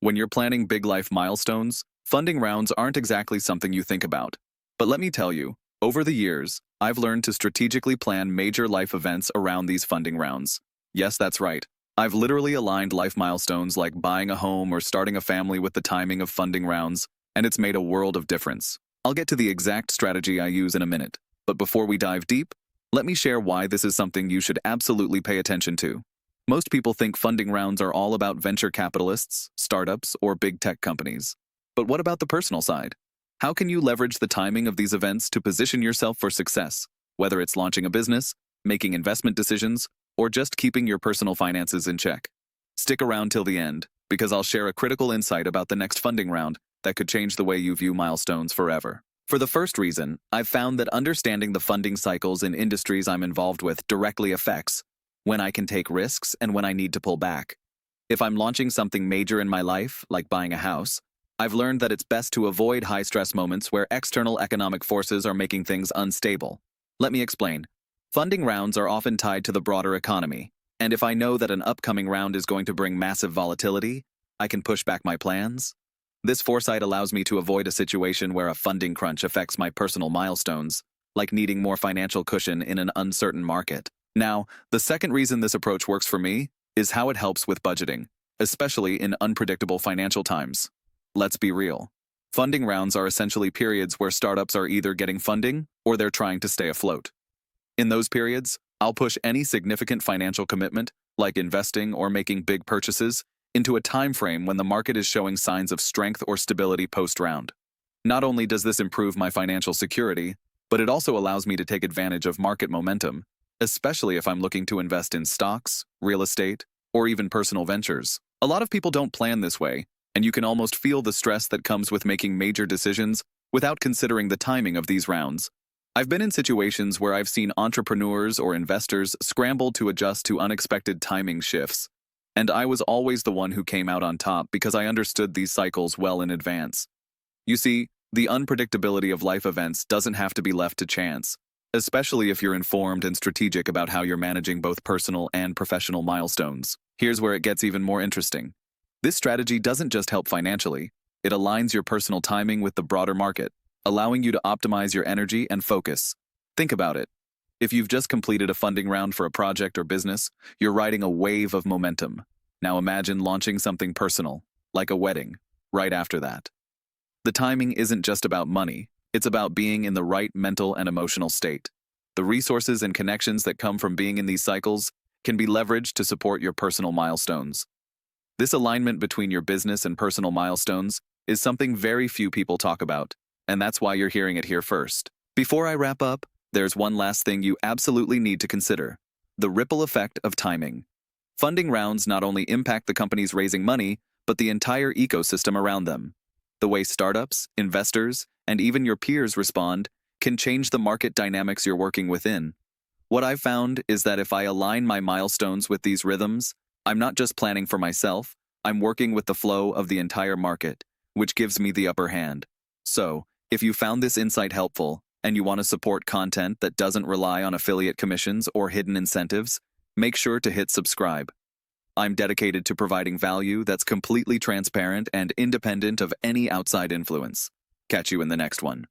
When you're planning big life milestones, funding rounds aren't exactly something you think about. But let me tell you, over the years, I've learned to strategically plan major life events around these funding rounds. Yes, that's right. I've literally aligned life milestones like buying a home or starting a family with the timing of funding rounds, and it's made a world of difference. I'll get to the exact strategy I use in a minute, but before we dive deep, let me share why this is something you should absolutely pay attention to. Most people think funding rounds are all about venture capitalists, startups, or big tech companies. But what about the personal side? How can you leverage the timing of these events to position yourself for success, whether it's launching a business, making investment decisions, or just keeping your personal finances in check? Stick around till the end, because I'll share a critical insight about the next funding round that could change the way you view milestones forever. For the first reason, I've found that understanding the funding cycles in industries I'm involved with directly affects when I can take risks and when I need to pull back. If I'm launching something major in my life, like buying a house, I've learned that it's best to avoid high-stress moments where external economic forces are making things unstable. Let me explain. Funding rounds are often tied to the broader economy, and if I know that an upcoming round is going to bring massive volatility, I can push back my plans. This foresight allows me to avoid a situation where a funding crunch affects my personal milestones, like needing more financial cushion in an uncertain market. Now, the second reason this approach works for me is how it helps with budgeting, especially in unpredictable financial times. Let's be real. Funding rounds are essentially periods where startups are either getting funding or they're trying to stay afloat. In those periods, I'll push any significant financial commitment, like investing or making big purchases, into a time frame when the market is showing signs of strength or stability post-round. Not only does this improve my financial security, but it also allows me to take advantage of market momentum, especially if I'm looking to invest in stocks, real estate, or even personal ventures. A lot of people don't plan this way, and you can almost feel the stress that comes with making major decisions without considering the timing of these rounds. I've been in situations where I've seen entrepreneurs or investors scramble to adjust to unexpected timing shifts, and I was always the one who came out on top because I understood these cycles well in advance. You see, the unpredictability of life events doesn't have to be left to chance, especially if you're informed and strategic about how you're managing both personal and professional milestones. Here's where it gets even more interesting. This strategy doesn't just help financially, it aligns your personal timing with the broader market, allowing you to optimize your energy and focus. Think about it. If you've just completed a funding round for a project or business, you're riding a wave of momentum. Now imagine launching something personal, like a wedding, right after that. The timing isn't just about money. It's about being in the right mental and emotional state. The resources and connections that come from being in these cycles can be leveraged to support your personal milestones. This alignment between your business and personal milestones is something very few people talk about, and that's why you're hearing it here first. Before I wrap up, there's one last thing you absolutely need to consider: the ripple effect of timing. Funding rounds not only impact the companies raising money, but the entire ecosystem around them. The way startups, investors, and even your peers respond can change the market dynamics you're working within. What I've found is that if I align my milestones with these rhythms, I'm not just planning for myself, I'm working with the flow of the entire market, which gives me the upper hand. So, if you found this insight helpful, and you want to support content that doesn't rely on affiliate commissions or hidden incentives, make sure to hit subscribe. I'm dedicated to providing value that's completely transparent and independent of any outside influence. Catch you in the next one.